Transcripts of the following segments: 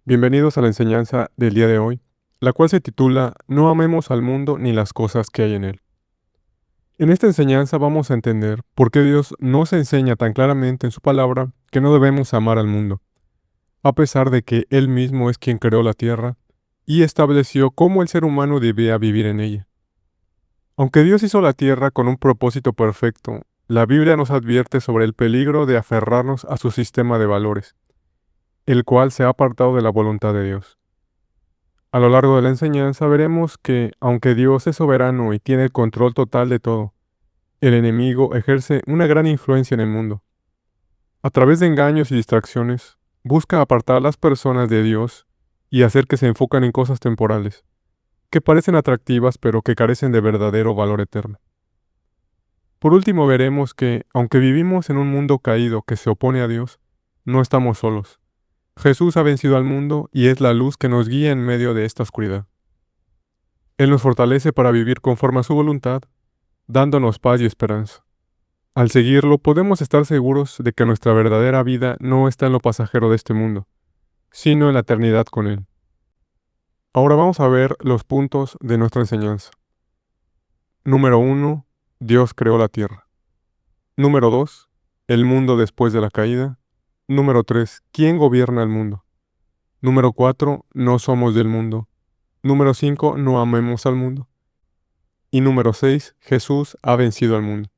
Bienvenidos a la enseñanza del día de hoy, la cual se titula No amemos al mundo ni las cosas que hay en él. En esta enseñanza vamos a entender por qué Dios nos enseña tan claramente en su palabra que no debemos amar al mundo, a pesar de que Él mismo es quien creó la tierra y estableció cómo el ser humano debía vivir en ella. Aunque Dios hizo la tierra con un propósito perfecto, la Biblia nos advierte sobre el peligro de aferrarnos a su sistema de valores, el cual se ha apartado de la voluntad de Dios. A lo largo de la enseñanza veremos que, aunque Dios es soberano y tiene el control total de todo, el enemigo ejerce una gran influencia en el mundo. A través de engaños y distracciones, busca apartar a las personas de Dios y hacer que se enfocan en cosas temporales, que parecen atractivas pero que carecen de verdadero valor eterno. Por último veremos que, aunque vivimos en un mundo caído que se opone a Dios, no estamos solos. Jesús ha vencido al mundo y es la luz que nos guía en medio de esta oscuridad. Él nos fortalece para vivir conforme a su voluntad, dándonos paz y esperanza. Al seguirlo, podemos estar seguros de que nuestra verdadera vida no está en lo pasajero de este mundo, sino en la eternidad con Él. Ahora vamos a ver los puntos de nuestra enseñanza. Número 1. Dios creó la tierra. Número 2. El mundo después de la caída. Número 3. ¿Quién gobierna el mundo? Número 4. No somos del mundo. Número 5. No amemos al mundo. Y número 6. Jesús ha vencido al mundo.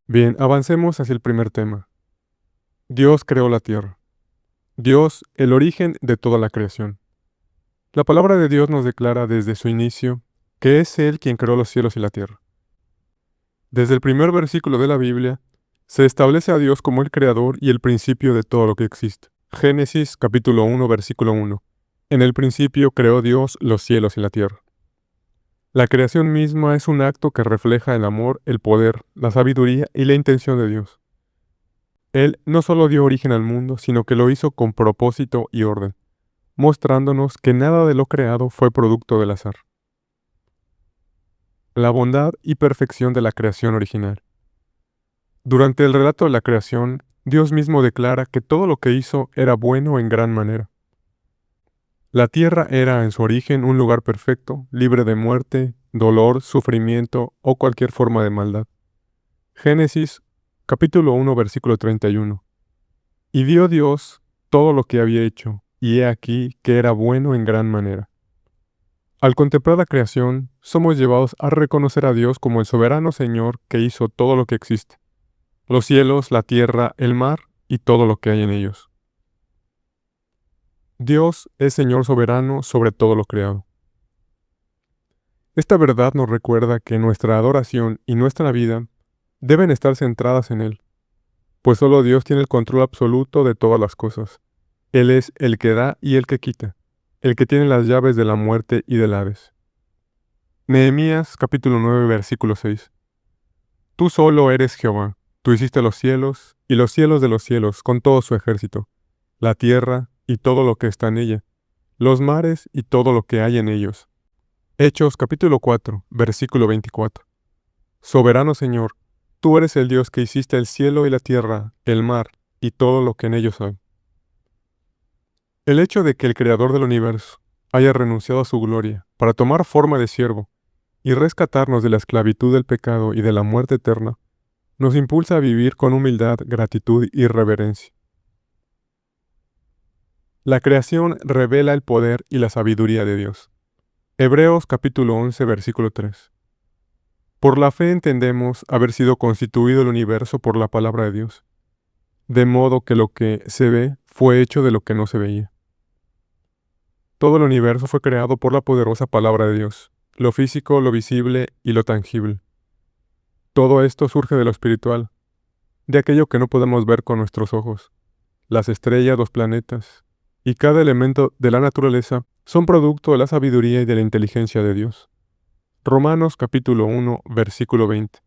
Bien, avancemos hacia el primer tema. Dios creó la tierra. Dios, el origen de toda la creación. La palabra de Dios nos declara desde su inicio que es Él quien creó los cielos y la tierra. Desde el primer versículo de la Biblia, se establece a Dios como el creador y el principio de todo lo que existe. Génesis capítulo 1, versículo 1. En el principio creó Dios los cielos y la tierra. La creación misma es un acto que refleja el amor, el poder, la sabiduría y la intención de Dios. Él no solo dio origen al mundo, sino que lo hizo con propósito y orden, mostrándonos que nada de lo creado fue producto del azar. La bondad y perfección de la creación original. Durante el relato de la creación, Dios mismo declara que todo lo que hizo era bueno en gran manera. La tierra era en su origen un lugar perfecto, libre de muerte, dolor, sufrimiento o cualquier forma de maldad. Génesis capítulo 1 versículo 31. Y vio Dios todo lo que había hecho, y he aquí que era bueno en gran manera. Al contemplar la creación, somos llevados a reconocer a Dios como el soberano Señor que hizo todo lo que existe, los cielos, la tierra, el mar y todo lo que hay en ellos. Dios es Señor soberano sobre todo lo creado. Esta verdad nos recuerda que nuestra adoración y nuestra vida deben estar centradas en Él, pues solo Dios tiene el control absoluto de todas las cosas. Él es el que da y el que quita, el que tiene las llaves de la muerte y del Hades. Nehemías capítulo 9 versículo 6. Tú solo eres Jehová, tú hiciste los cielos y los cielos de los cielos con todo su ejército, la tierra y todo lo que está en ella, los mares y todo lo que hay en ellos. Hechos capítulo 4 versículo 24. Soberano Señor, tú eres el Dios que hiciste el cielo y la tierra, el mar y todo lo que en ellos hay. El hecho de que el Creador del universo haya renunciado a su gloria para tomar forma de siervo y rescatarnos de la esclavitud del pecado y de la muerte eterna, nos impulsa a vivir con humildad, gratitud y reverencia. La creación revela el poder y la sabiduría de Dios. Hebreos capítulo 11 versículo 3. Por la fe entendemos haber sido constituido el universo por la palabra de Dios, de modo que lo que se ve fue hecho de lo que no se veía. Todo el universo fue creado por la poderosa palabra de Dios, lo físico, lo visible y lo tangible. Todo esto surge de lo espiritual, de aquello que no podemos ver con nuestros ojos. Las estrellas, los planetas y cada elemento de la naturaleza son producto de la sabiduría y de la inteligencia de Dios. Romanos capítulo 1, versículo 20.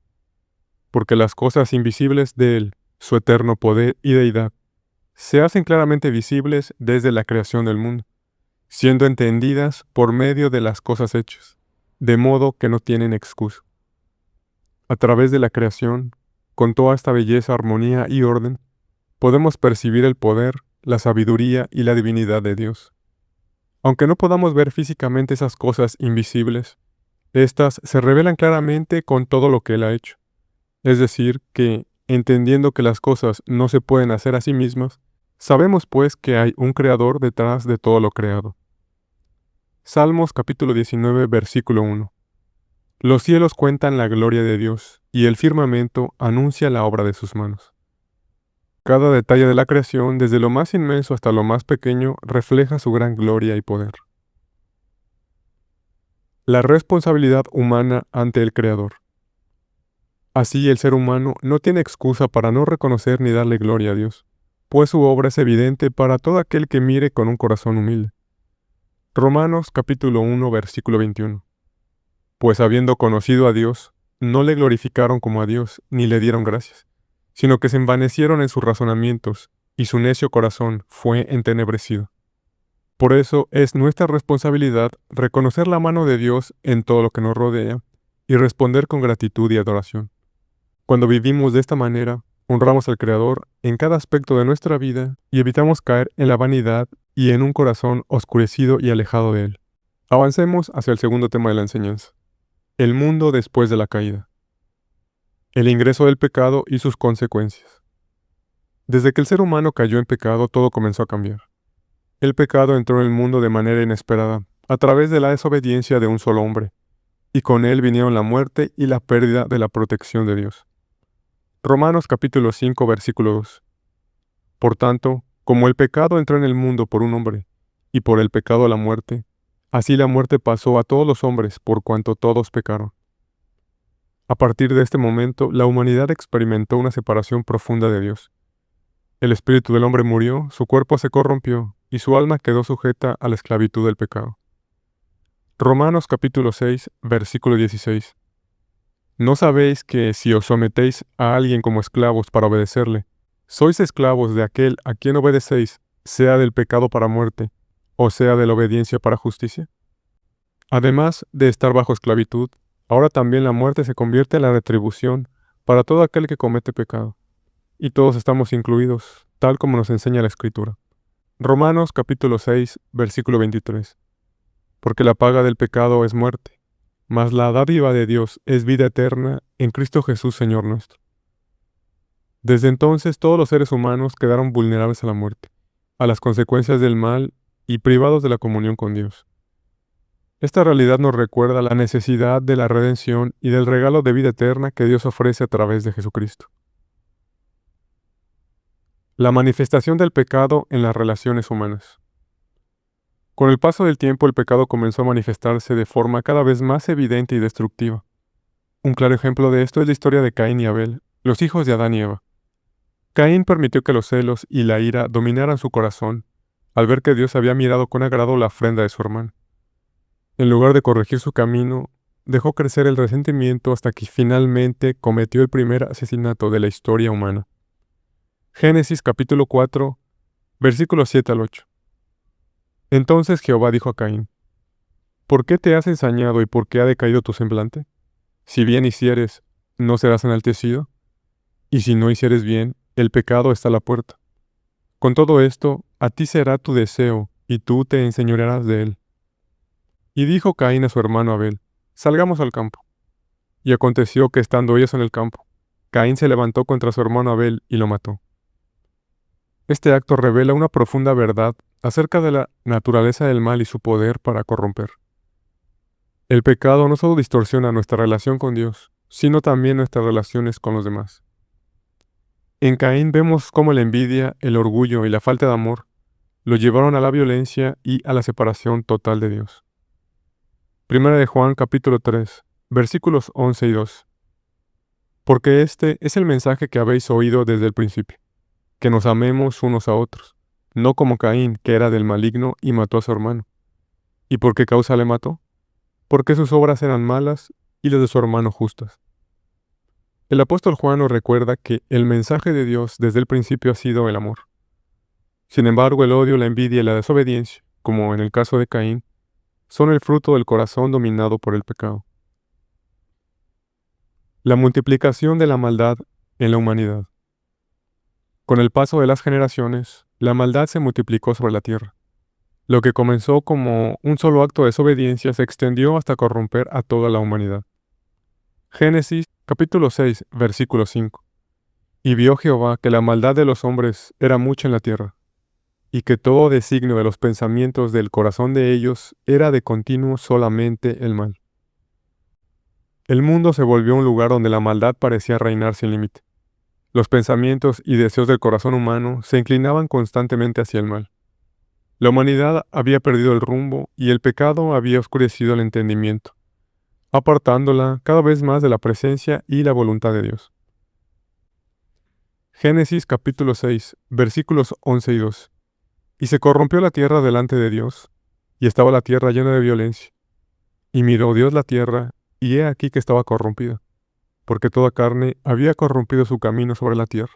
Porque las cosas invisibles de Él, su eterno poder y deidad, se hacen claramente visibles desde la creación del mundo, siendo entendidas por medio de las cosas hechas, de modo que no tienen excusa. A través de la creación, con toda esta belleza, armonía y orden, podemos percibir el poder, la sabiduría y la divinidad de Dios. Aunque no podamos ver físicamente esas cosas invisibles, estas se revelan claramente con todo lo que Él ha hecho. Es decir, que, entendiendo que las cosas no se pueden hacer a sí mismas, sabemos pues que hay un Creador detrás de todo lo creado. Salmos capítulo 19, versículo 1. Los cielos cuentan la gloria de Dios, y el firmamento anuncia la obra de sus manos. Cada detalle de la creación, desde lo más inmenso hasta lo más pequeño, refleja su gran gloria y poder. La responsabilidad humana ante el Creador. Así el ser humano no tiene excusa para no reconocer ni darle gloria a Dios, pues su obra es evidente para todo aquel que mire con un corazón humilde. Romanos capítulo 1, versículo 21. Pues habiendo conocido a Dios, no le glorificaron como a Dios, ni le dieron gracias, sino que se envanecieron en sus razonamientos, y su necio corazón fue entenebrecido. Por eso es nuestra responsabilidad reconocer la mano de Dios en todo lo que nos rodea y responder con gratitud y adoración. Cuando vivimos de esta manera, honramos al Creador en cada aspecto de nuestra vida y evitamos caer en la vanidad y en un corazón oscurecido y alejado de Él. Avancemos hacia el segundo tema de la enseñanza. El mundo después de la caída. El ingreso del pecado y sus consecuencias. Desde que el ser humano cayó en pecado, todo comenzó a cambiar. El pecado entró en el mundo de manera inesperada, a través de la desobediencia de un solo hombre, y con él vinieron la muerte y la pérdida de la protección de Dios. Romanos capítulo 5, versículo 2. Por tanto, como el pecado entró en el mundo por un hombre, y por el pecado la muerte, así la muerte pasó a todos los hombres por cuanto todos pecaron. A partir de este momento, la humanidad experimentó una separación profunda de Dios. El espíritu del hombre murió, su cuerpo se corrompió, y su alma quedó sujeta a la esclavitud del pecado. Romanos capítulo 6, versículo 16. ¿No sabéis que si os sometéis a alguien como esclavos para obedecerle, sois esclavos de aquel a quien obedecéis, sea del pecado para muerte, o sea de la obediencia para justicia? Además de estar bajo esclavitud, ahora también la muerte se convierte en la retribución para todo aquel que comete pecado. Y todos estamos incluidos, tal como nos enseña la Escritura. Romanos capítulo 6, versículo 23. Porque la paga del pecado es muerte, mas la dádiva de Dios es vida eterna en Cristo Jesús Señor nuestro. Desde entonces todos los seres humanos quedaron vulnerables a la muerte, a las consecuencias del mal y privados de la comunión con Dios. Esta realidad nos recuerda la necesidad de la redención y del regalo de vida eterna que Dios ofrece a través de Jesucristo. La manifestación del pecado en las relaciones humanas. Con el paso del tiempo, el pecado comenzó a manifestarse de forma cada vez más evidente y destructiva. Un claro ejemplo de esto es la historia de Caín y Abel, los hijos de Adán y Eva. Caín permitió que los celos y la ira dominaran su corazón, al ver que Dios había mirado con agrado la ofrenda de su hermano. En lugar de corregir su camino, dejó crecer el resentimiento hasta que finalmente cometió el primer asesinato de la historia humana. Génesis capítulo 4, versículos 7 al 8. Entonces Jehová dijo a Caín: ¿Por qué te has ensañado y por qué ha decaído tu semblante? Si bien hicieres, ¿no serás enaltecido? Y si no hicieres bien, el pecado está a la puerta. Con todo esto, a ti será tu deseo, y tú te enseñorearás de él. Y dijo Caín a su hermano Abel: Salgamos al campo. Y aconteció que estando ellos en el campo, Caín se levantó contra su hermano Abel y lo mató. Este acto revela una profunda verdad acerca de la naturaleza del mal y su poder para corromper. El pecado no solo distorsiona nuestra relación con Dios, sino también nuestras relaciones con los demás. En Caín vemos cómo la envidia, el orgullo y la falta de amor lo llevaron a la violencia y a la separación total de Dios. Primera de Juan capítulo 3, versículos 11 y 2. Porque este es el mensaje que habéis oído desde el principio, que nos amemos unos a otros, no como Caín, que era del maligno y mató a su hermano. ¿Y por qué causa le mató? Porque sus obras eran malas y las de su hermano justas. El apóstol Juan nos recuerda que el mensaje de Dios desde el principio ha sido el amor. Sin embargo, el odio, la envidia y la desobediencia, como en el caso de Caín, son el fruto del corazón dominado por el pecado. La multiplicación de la maldad en la humanidad. Con el paso de las generaciones, la maldad se multiplicó sobre la tierra. Lo que comenzó como un solo acto de desobediencia se extendió hasta corromper a toda la humanidad. Génesis capítulo 6, versículo 5. Y vio Jehová que la maldad de los hombres era mucha en la tierra, y que todo designio de los pensamientos del corazón de ellos era de continuo solamente el mal. El mundo se volvió un lugar donde la maldad parecía reinar sin límite. Los pensamientos y deseos del corazón humano se inclinaban constantemente hacia el mal. La humanidad había perdido el rumbo y el pecado había oscurecido el entendimiento, apartándola cada vez más de la presencia y la voluntad de Dios. Génesis capítulo 6, versículos 11 y 12. Y se corrompió la tierra delante de Dios, y estaba la tierra llena de violencia. Y miró Dios la tierra, y he aquí que estaba corrompida, porque toda carne había corrompido su camino sobre la tierra.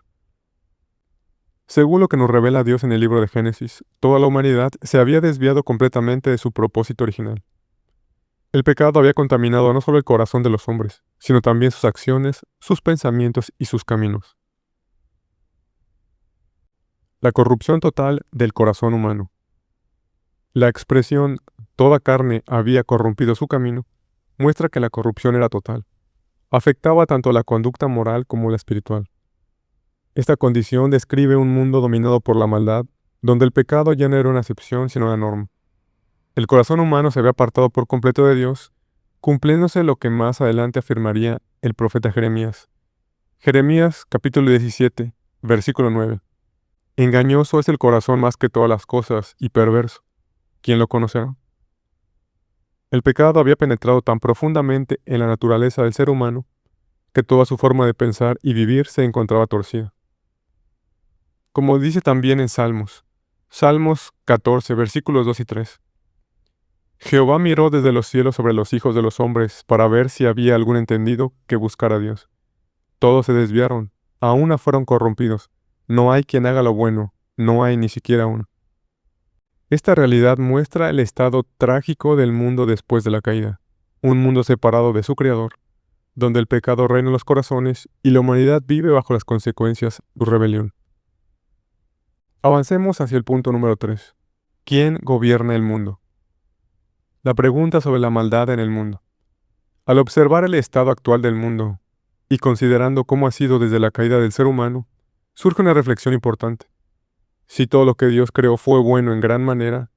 Según lo que nos revela Dios en el libro de Génesis, toda la humanidad se había desviado completamente de su propósito original. El pecado había contaminado no solo el corazón de los hombres, sino también sus acciones, sus pensamientos y sus caminos. La corrupción total del corazón humano. La expresión "toda carne había corrompido su camino" muestra que la corrupción era total. Afectaba tanto la conducta moral como la espiritual. Esta condición describe un mundo dominado por la maldad, donde el pecado ya no era una excepción sino una norma. El corazón humano se había apartado por completo de Dios, cumpliéndose lo que más adelante afirmaría el profeta Jeremías. Jeremías capítulo 17, versículo 9. Engañoso es el corazón más que todas las cosas y perverso. ¿Quién lo conocerá? El pecado había penetrado tan profundamente en la naturaleza del ser humano que toda su forma de pensar y vivir se encontraba torcida. Como dice también en Salmos 14, versículos 2 y 3. Jehová miró desde los cielos sobre los hijos de los hombres para ver si había algún entendido que buscara a Dios. Todos se desviaron, a una fueron corrompidos. No hay quien haga lo bueno, no hay ni siquiera uno. Esta realidad muestra el estado trágico del mundo después de la caída, un mundo separado de su Creador, donde el pecado reina en los corazones y la humanidad vive bajo las consecuencias de su rebelión. Avancemos hacia el punto número 3. ¿Quién gobierna el mundo? La pregunta sobre la maldad en el mundo. Al observar el estado actual del mundo y considerando cómo ha sido desde la caída del ser humano, surge una reflexión importante. Si todo lo que Dios creó fue bueno en gran manera,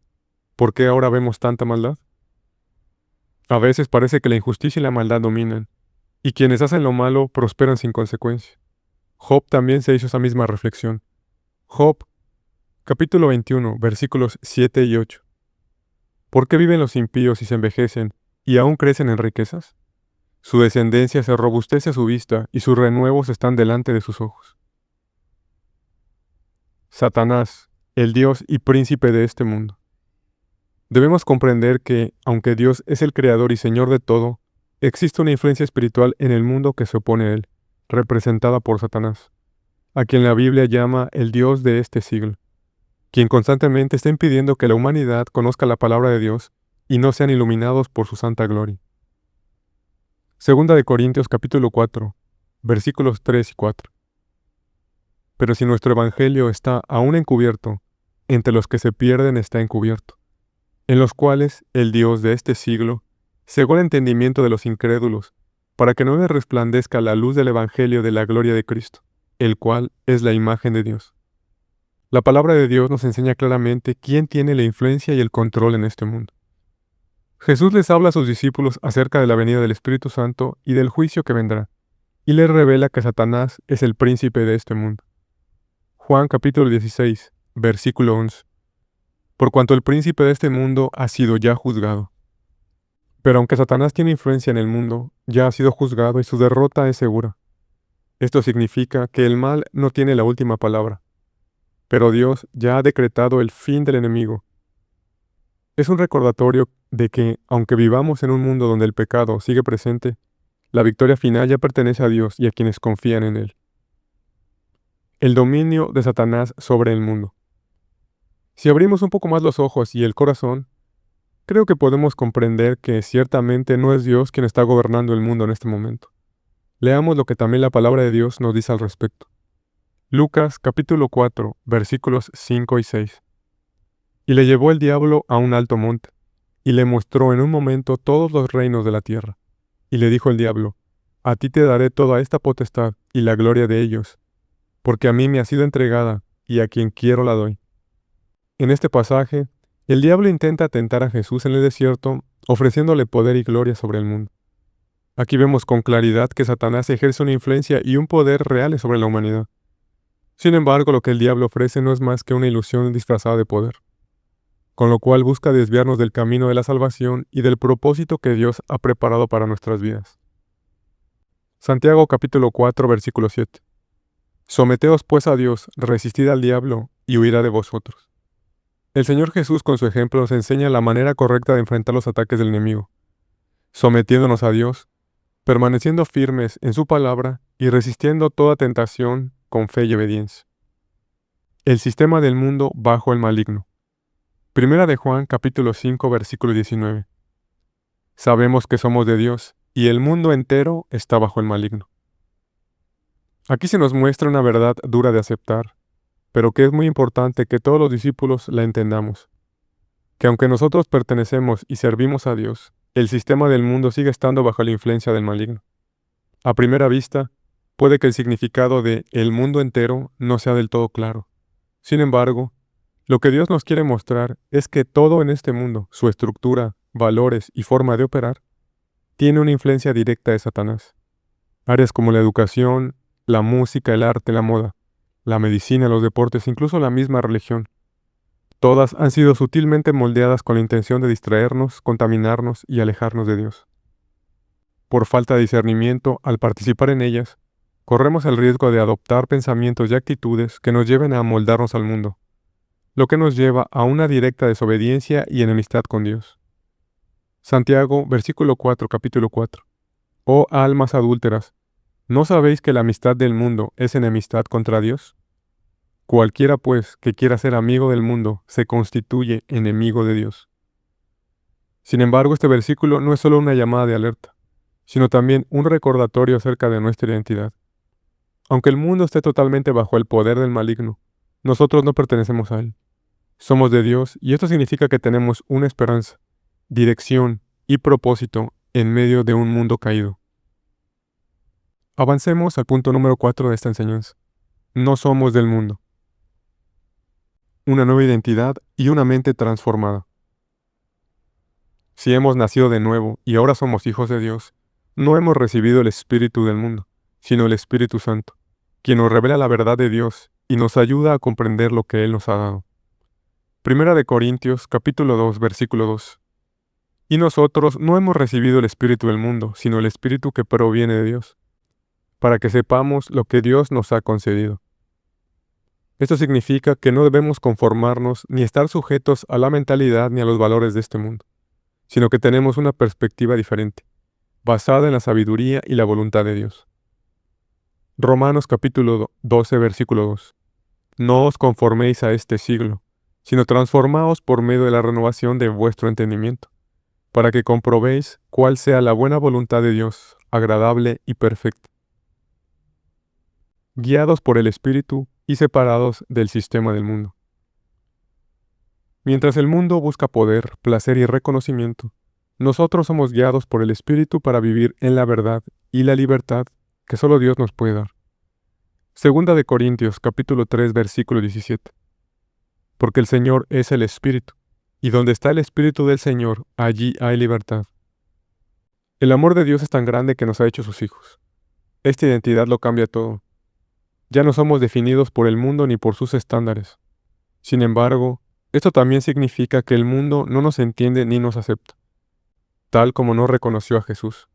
¿por qué ahora vemos tanta maldad? A veces parece que la injusticia y la maldad dominan, y quienes hacen lo malo prosperan sin consecuencia. Job también se hizo esa misma reflexión. Job, capítulo 21, versículos 7 y 8. ¿Por qué viven los impíos y se envejecen, y aún crecen en riquezas? Su descendencia se robustece a su vista, y sus renuevos están delante de sus ojos. Satanás, el Dios y príncipe de este mundo. Debemos comprender que, aunque Dios es el creador y señor de todo, existe una influencia espiritual en el mundo que se opone a él, representada por Satanás, a quien la Biblia llama el Dios de este siglo, quien constantemente está impidiendo que la humanidad conozca la palabra de Dios y no sean iluminados por su santa gloria. Segunda de Corintios capítulo 4, versículos 3 y 4. Pero si nuestro evangelio está aún encubierto, entre los que se pierden está encubierto, en los cuales el Dios de este siglo cegó el entendimiento de los incrédulos, para que no les resplandezca la luz del evangelio de la gloria de Cristo, el cual es la imagen de Dios. La palabra de Dios nos enseña claramente quién tiene la influencia y el control en este mundo. Jesús les habla a sus discípulos acerca de la venida del Espíritu Santo y del juicio que vendrá, y les revela que Satanás es el príncipe de este mundo. Juan capítulo 16, versículo 11. Por cuanto el príncipe de este mundo ha sido ya juzgado. Pero aunque Satanás tiene influencia en el mundo, ya ha sido juzgado y su derrota es segura. Esto significa que el mal no tiene la última palabra. Pero Dios ya ha decretado el fin del enemigo. Es un recordatorio de que, aunque vivamos en un mundo donde el pecado sigue presente, la victoria final ya pertenece a Dios y a quienes confían en Él. El dominio de Satanás sobre el mundo. Si abrimos un poco más los ojos y el corazón, creo que podemos comprender que ciertamente no es Dios quien está gobernando el mundo en este momento. Leamos lo que también la palabra de Dios nos dice al respecto. Lucas capítulo 4, versículos 5 y 6. Y le llevó el diablo a un alto monte, y le mostró en un momento todos los reinos de la tierra. Y le dijo el diablo, a ti te daré toda esta potestad y la gloria de ellos, porque a mí me ha sido entregada, y a quien quiero la doy. En este pasaje, el diablo intenta tentar a Jesús en el desierto, ofreciéndole poder y gloria sobre el mundo. Aquí vemos con claridad que Satanás ejerce una influencia y un poder reales sobre la humanidad. Sin embargo, lo que el diablo ofrece no es más que una ilusión disfrazada de poder, con lo cual busca desviarnos del camino de la salvación y del propósito que Dios ha preparado para nuestras vidas. Santiago capítulo 4, versículo 7. Someteos pues a Dios, resistid al diablo, y huirá de vosotros. El Señor Jesús con su ejemplo nos enseña la manera correcta de enfrentar los ataques del enemigo, sometiéndonos a Dios, permaneciendo firmes en su palabra y resistiendo toda tentación con fe y obediencia. El sistema del mundo bajo el maligno. Primera de Juan capítulo 5 versículo 19. Sabemos que somos de Dios y el mundo entero está bajo el maligno. Aquí se nos muestra una verdad dura de aceptar, pero que es muy importante que todos los discípulos la entendamos. Que aunque nosotros pertenecemos y servimos a Dios, el sistema del mundo sigue estando bajo la influencia del maligno. A primera vista, puede que el significado de el mundo entero no sea del todo claro. Sin embargo, lo que Dios nos quiere mostrar es que todo en este mundo, su estructura, valores y forma de operar, tiene una influencia directa de Satanás. Áreas como la educación, la música, el arte, la moda, la medicina, los deportes, incluso la misma religión. Todas han sido sutilmente moldeadas con la intención de distraernos, contaminarnos y alejarnos de Dios. Por falta de discernimiento, al participar en ellas, corremos el riesgo de adoptar pensamientos y actitudes que nos lleven a amoldarnos al mundo, lo que nos lleva a una directa desobediencia y enemistad con Dios. Santiago, versículo 4, capítulo 4. Oh almas adúlteras, ¿no sabéis que la amistad del mundo es enemistad contra Dios? Cualquiera, pues, que quiera ser amigo del mundo, se constituye enemigo de Dios. Sin embargo, este versículo no es solo una llamada de alerta, sino también un recordatorio acerca de nuestra identidad. Aunque el mundo esté totalmente bajo el poder del maligno, nosotros no pertenecemos a él. Somos de Dios y esto significa que tenemos una esperanza, dirección y propósito en medio de un mundo caído. Avancemos al punto número 4 de esta enseñanza. No somos del mundo. Una nueva identidad y una mente transformada. Si hemos nacido de nuevo y ahora somos hijos de Dios, no hemos recibido el Espíritu del mundo, sino el Espíritu Santo, quien nos revela la verdad de Dios y nos ayuda a comprender lo que Él nos ha dado. Primera de Corintios, capítulo 2, versículo 2. Y nosotros no hemos recibido el Espíritu del mundo, sino el Espíritu que proviene de Dios, para que sepamos lo que Dios nos ha concedido. Esto significa que no debemos conformarnos ni estar sujetos a la mentalidad ni a los valores de este mundo, sino que tenemos una perspectiva diferente, basada en la sabiduría y la voluntad de Dios. Romanos capítulo 12, versículo 2. No os conforméis a este siglo, sino transformaos por medio de la renovación de vuestro entendimiento, para que comprobéis cuál sea la buena voluntad de Dios, agradable y perfecta. Guiados por el Espíritu y separados del sistema del mundo. Mientras el mundo busca poder, placer y reconocimiento, nosotros somos guiados por el Espíritu para vivir en la verdad y la libertad que solo Dios nos puede dar. Segunda de Corintios, capítulo 3, versículo 17. Porque el Señor es el Espíritu, y donde está el Espíritu del Señor, allí hay libertad. El amor de Dios es tan grande que nos ha hecho sus hijos. Esta identidad lo cambia todo. Ya no somos definidos por el mundo ni por sus estándares. Sin embargo, esto también significa que el mundo no nos entiende ni nos acepta, tal como no reconoció a Jesús.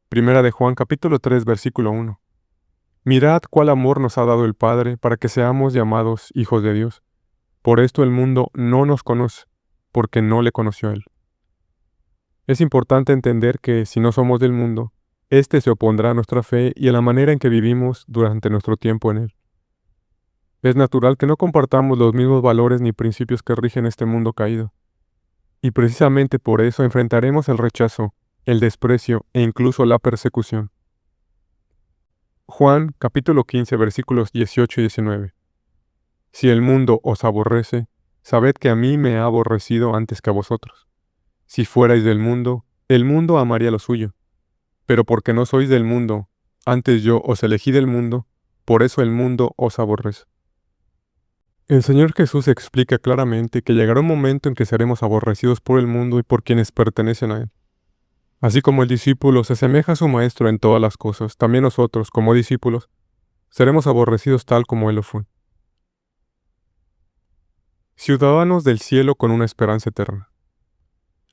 Primera de Juan capítulo 3 versículo 1. Mirad cuál amor nos ha dado el Padre para que seamos llamados hijos de Dios. Por esto el mundo no nos conoce, porque no le conoció a Él. Es importante entender que si no somos del mundo, éste se opondrá a nuestra fe y a la manera en que vivimos durante nuestro tiempo en Él. Es natural que no compartamos los mismos valores ni principios que rigen este mundo caído. Y precisamente por eso enfrentaremos el rechazo, el desprecio e incluso la persecución. Juan capítulo 15 versículos 18 y 19. Si el mundo os aborrece, sabed que a mí me ha aborrecido antes que a vosotros. Si fuerais del mundo, el mundo amaría lo suyo. Pero porque no sois del mundo, antes yo os elegí del mundo, por eso el mundo os aborrece. El Señor Jesús explica claramente que llegará un momento en que seremos aborrecidos por el mundo y por quienes pertenecen a él. Así como el discípulo se asemeja a su maestro en todas las cosas, también nosotros, como discípulos, seremos aborrecidos tal como él lo fue. Ciudadanos del cielo con una esperanza eterna.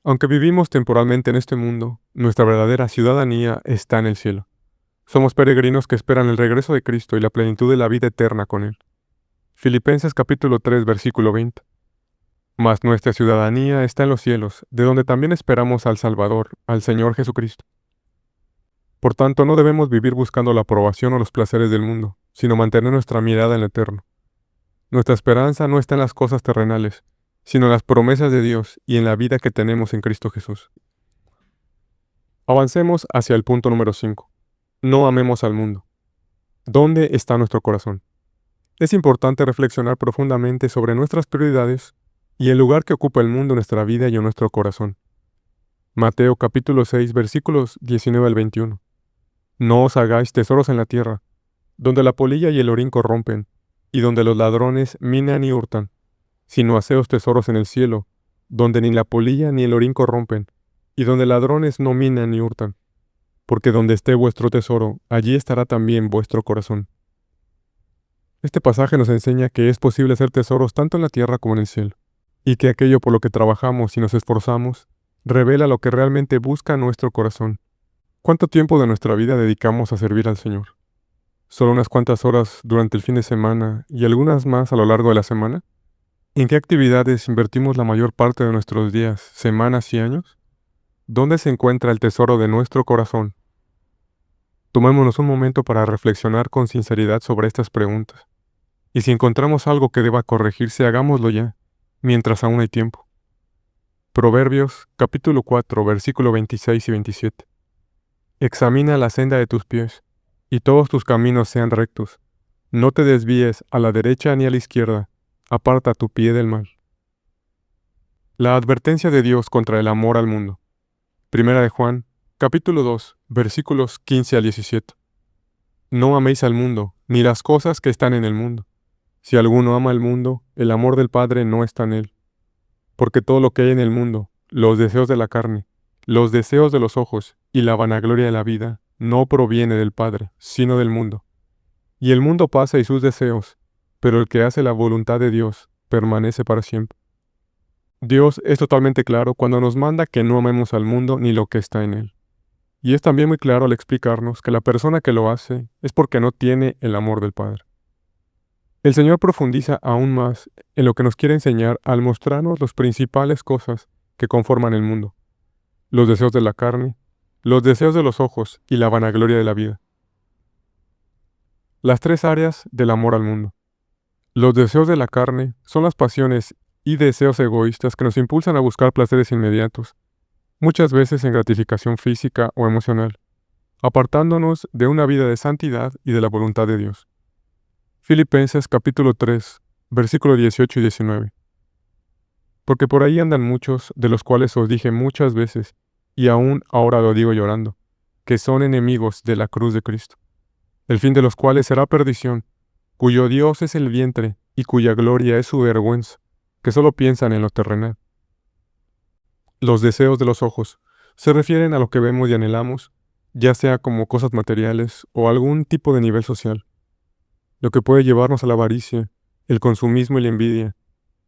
Aunque vivimos temporalmente en este mundo, nuestra verdadera ciudadanía está en el cielo. Somos peregrinos que esperan el regreso de Cristo y la plenitud de la vida eterna con él. Filipenses capítulo 3 versículo 20. Mas nuestra ciudadanía está en los cielos, de donde también esperamos al Salvador, al Señor Jesucristo. Por tanto, no debemos vivir buscando la aprobación o los placeres del mundo, sino mantener nuestra mirada en lo eterno. Nuestra esperanza no está en las cosas terrenales, sino en las promesas de Dios y en la vida que tenemos en Cristo Jesús. Avancemos hacia el punto número 5. No amemos al mundo. ¿Dónde está nuestro corazón? Es importante reflexionar profundamente sobre nuestras prioridades y el lugar que ocupa el mundo en nuestra vida y en nuestro corazón. Mateo capítulo 6 versículos 19 al 21. No os hagáis tesoros en la tierra, donde la polilla y el orín corrompen, y donde los ladrones minan y hurtan, sino haceos tesoros en el cielo, donde ni la polilla ni el orín corrompen, y donde ladrones no minan ni hurtan. Porque donde esté vuestro tesoro, allí estará también vuestro corazón. Este pasaje nos enseña que es posible hacer tesoros tanto en la tierra como en el cielo, y que aquello por lo que trabajamos y nos esforzamos revela lo que realmente busca nuestro corazón. ¿Cuánto tiempo de nuestra vida dedicamos a servir al Señor? ¿Solo unas cuantas horas durante el fin de semana y algunas más a lo largo de la semana? ¿En qué actividades invertimos la mayor parte de nuestros días, semanas y años? ¿Dónde se encuentra el tesoro de nuestro corazón? Tomémonos un momento para reflexionar con sinceridad sobre estas preguntas. Y si encontramos algo que deba corregirse, hagámoslo ya, mientras aún hay tiempo. Proverbios capítulo 4, versículo 26 y 27. Examina la senda de tus pies, y todos tus caminos sean rectos. No te desvíes a la derecha ni a la izquierda, aparta tu pie del mal. La advertencia de Dios contra el amor al mundo. Primera de Juan, capítulo 2, versículos 15 al 17. No améis al mundo, ni las cosas que están en el mundo. Si alguno ama el mundo, el amor del Padre no está en él. Porque todo lo que hay en el mundo, los deseos de la carne, los deseos de los ojos y la vanagloria de la vida, no proviene del Padre, sino del mundo. Y el mundo pasa y sus deseos, pero el que hace la voluntad de Dios permanece para siempre. Dios es totalmente claro cuando nos manda que no amemos al mundo ni lo que está en él. Y es también muy claro al explicarnos que la persona que lo hace es porque no tiene el amor del Padre. El Señor profundiza aún más en lo que nos quiere enseñar al mostrarnos las principales cosas que conforman el mundo: los deseos de la carne, los deseos de los ojos y la vanagloria de la vida. Las tres áreas del amor al mundo. Los deseos de la carne son las pasiones y deseos egoístas que nos impulsan a buscar placeres inmediatos, muchas veces en gratificación física o emocional, apartándonos de una vida de santidad y de la voluntad de Dios. Filipenses capítulo 3, versículos 18 y 19. Porque por ahí andan muchos, de los cuales os dije muchas veces, y aún ahora lo digo llorando, que son enemigos de la cruz de Cristo, el fin de los cuales será perdición, cuyo Dios es el vientre y cuya gloria es su vergüenza, que solo piensan en lo terrenal. Los deseos de los ojos se refieren a lo que vemos y anhelamos, ya sea como cosas materiales o algún tipo de nivel social, lo que puede llevarnos a la avaricia, el consumismo y la envidia,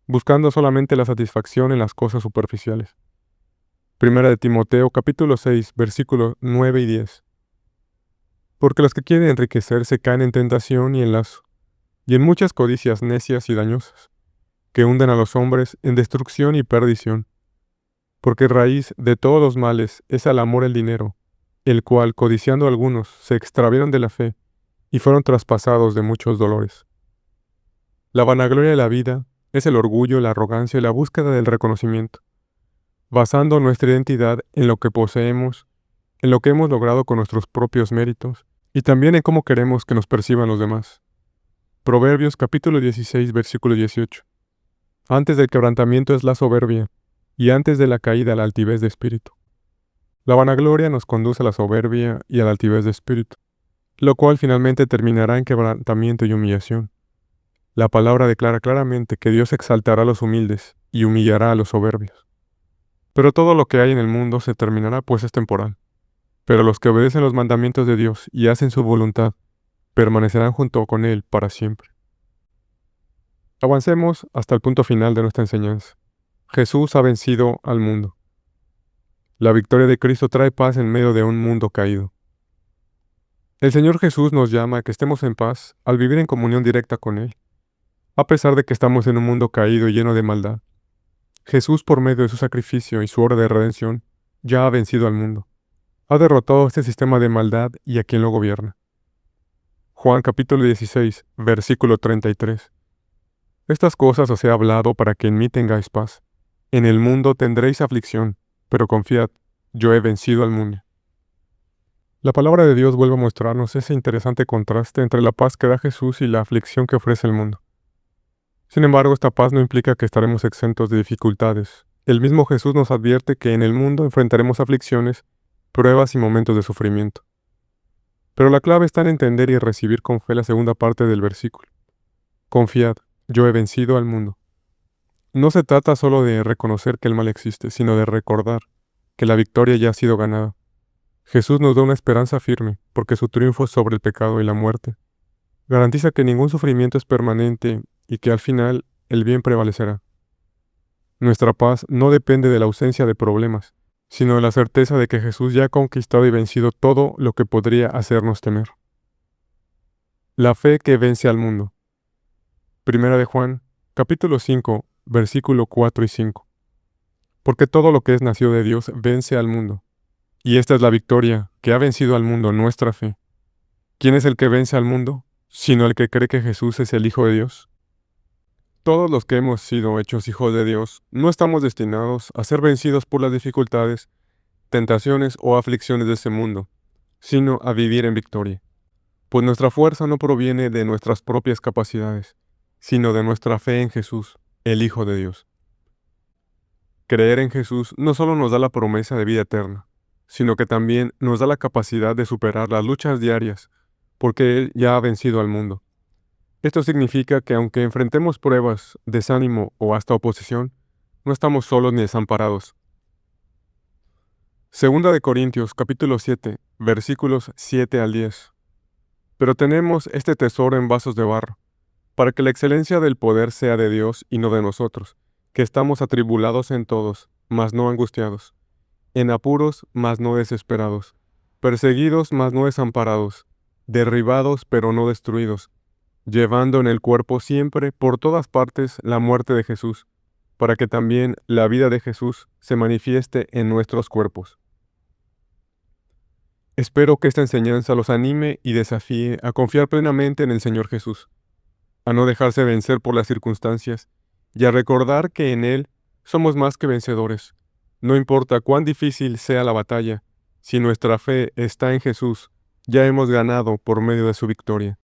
buscando solamente la satisfacción en las cosas superficiales. Primera de Timoteo capítulo 6, versículos 9 y 10. Porque los que quieren enriquecerse caen en tentación y en lazo, y en muchas codicias necias y dañosas, que hunden a los hombres en destrucción y perdición. Porque raíz de todos los males es al amor el dinero, el cual, codiciando algunos, se extraviaron de la fe, y fueron traspasados de muchos dolores. La vanagloria de la vida es el orgullo, la arrogancia y la búsqueda del reconocimiento, basando nuestra identidad en lo que poseemos, en lo que hemos logrado con nuestros propios méritos y también en cómo queremos que nos perciban los demás. Proverbios capítulo 16, versículo 18. Antes del quebrantamiento es la soberbia, y antes de la caída la altivez de espíritu. La vanagloria nos conduce a la soberbia y a la altivez de espíritu, lo cual finalmente terminará en quebrantamiento y humillación. La palabra declara claramente que Dios exaltará a los humildes y humillará a los soberbios. Pero todo lo que hay en el mundo se terminará, pues es temporal. Pero los que obedecen los mandamientos de Dios y hacen su voluntad, permanecerán junto con Él para siempre. Avancemos hasta el punto final de nuestra enseñanza. Jesús ha vencido al mundo. La victoria de Cristo trae paz en medio de un mundo caído. El Señor Jesús nos llama a que estemos en paz al vivir en comunión directa con Él, a pesar de que estamos en un mundo caído y lleno de maldad. Jesús, por medio de su sacrificio y su obra de redención, ya ha vencido al mundo. Ha derrotado este sistema de maldad y a quien lo gobierna. Juan capítulo 16, versículo 33. Estas cosas os he hablado para que en mí tengáis paz. En el mundo tendréis aflicción, pero confiad, yo he vencido al mundo. La palabra de Dios vuelve a mostrarnos ese interesante contraste entre la paz que da Jesús y la aflicción que ofrece el mundo. Sin embargo, esta paz no implica que estaremos exentos de dificultades. El mismo Jesús nos advierte que en el mundo enfrentaremos aflicciones, pruebas y momentos de sufrimiento. Pero la clave está en entender y recibir con fe la segunda parte del versículo. Confiad, yo he vencido al mundo. No se trata solo de reconocer que el mal existe, sino de recordar que la victoria ya ha sido ganada. Jesús nos da una esperanza firme, porque su triunfo sobre el pecado y la muerte garantiza que ningún sufrimiento es permanente y que al final el bien prevalecerá. Nuestra paz no depende de la ausencia de problemas, sino de la certeza de que Jesús ya ha conquistado y vencido todo lo que podría hacernos temer. La fe que vence al mundo. Primera de Juan, capítulo 5, versículo 4 y 5. Porque todo lo que es nacido de Dios vence al mundo. Y esta es la victoria que ha vencido al mundo, nuestra fe. ¿Quién es el que vence al mundo? Sino el que cree que Jesús es el Hijo de Dios. Todos los que hemos sido hechos hijos de Dios no estamos destinados a ser vencidos por las dificultades, tentaciones o aflicciones de este mundo, sino a vivir en victoria. Pues nuestra fuerza no proviene de nuestras propias capacidades, sino de nuestra fe en Jesús, el Hijo de Dios. Creer en Jesús no solo nos da la promesa de vida eterna, sino que también nos da la capacidad de superar las luchas diarias, porque Él ya ha vencido al mundo. Esto significa que aunque enfrentemos pruebas, desánimo o hasta oposición, no estamos solos ni desamparados. Segunda de Corintios capítulo 7, versículos 7 al 10. Pero tenemos este tesoro en vasos de barro, para que la excelencia del poder sea de Dios y no de nosotros, que estamos atribulados en todos, mas no angustiados, en apuros, mas no desesperados, perseguidos, mas no desamparados, derribados, pero no destruidos, llevando en el cuerpo siempre, por todas partes, la muerte de Jesús, para que también la vida de Jesús se manifieste en nuestros cuerpos. Espero que esta enseñanza los anime y desafíe a confiar plenamente en el Señor Jesús, a no dejarse vencer por las circunstancias y a recordar que en Él somos más que vencedores. No importa cuán difícil sea la batalla, si nuestra fe está en Jesús, ya hemos ganado por medio de su victoria.